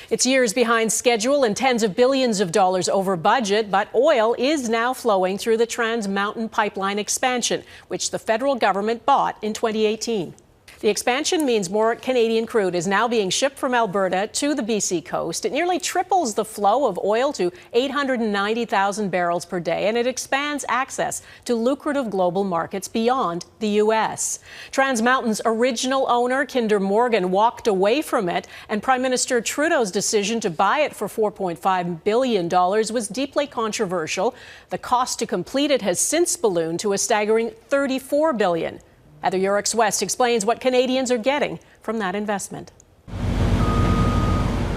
It's years behind schedule and tens of billions of dollars over budget, but oil is now flowing through the Trans Mountain pipeline expansion, which the federal government bought in 2018. The expansion means more Canadian crude is now being shipped from Alberta to the BC coast. It nearly triples the flow of oil to 890,000 barrels per day, and it expands access to lucrative global markets beyond the U.S. Trans Mountain's original owner, Kinder Morgan, walked away from it, and Prime Minister Trudeau's decision to buy it for $4.5 billion was deeply controversial. The cost to complete it has since ballooned to a staggering $34 billion. Heather Yourex-West explains what Canadians are getting from that investment.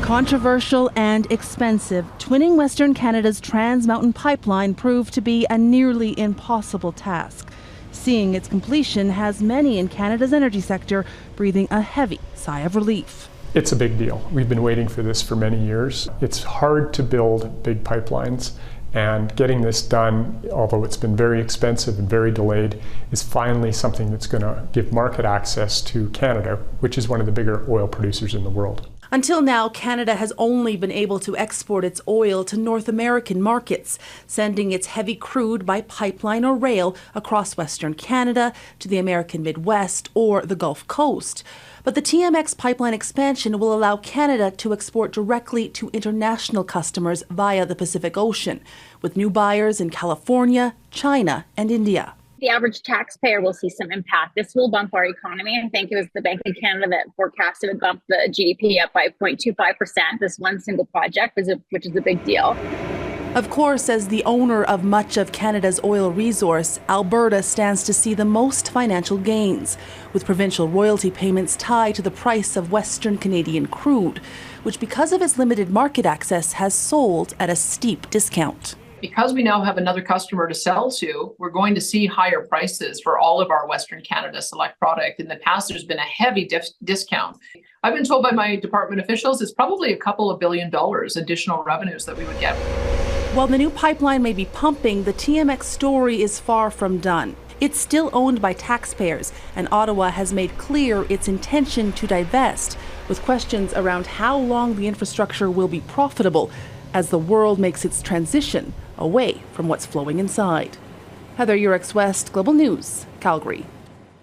Controversial and expensive, twinning Western Canada's Trans Mountain pipeline proved to be a nearly impossible task. Seeing its completion has many in Canada's energy sector breathing a heavy sigh of relief. It's a big deal. We've been waiting for this for many years. It's hard to build big pipelines, and getting this done, although it's been very expensive and very delayed, is finally something that's going to give market access to Canada, which is one of the bigger oil producers in the world. Until now, Canada has only been able to export its oil to North American markets, sending its heavy crude by pipeline or rail across Western Canada to the American Midwest or the Gulf Coast. But the TMX pipeline expansion will allow Canada to export directly to international customers via the Pacific Ocean, with new buyers in California, China, and India. The average taxpayer will see some impact. This will bump our economy. I think it was the Bank of Canada that forecasted it bump the GDP up by 0.25%. This one single project, which is a big deal. Of course, as the owner of much of Canada's oil resource, Alberta stands to see the most financial gains, with provincial royalty payments tied to the price of Western Canadian crude, which because of its limited market access has sold at a steep discount. Because we now have another customer to sell to, we're going to see higher prices for all of our Western Canada Select product. In the past, there's been a heavy discount. I've been told by my department officials it's probably a couple of $1 billion additional revenues that we would get. While the new pipeline may be pumping, the TMX story is far from done. It's still owned by taxpayers, and Ottawa has made clear its intention to divest, with questions around how long the infrastructure will be profitable as the world makes its transition away from what's flowing inside. Heather Yourex-West, Global News, Calgary.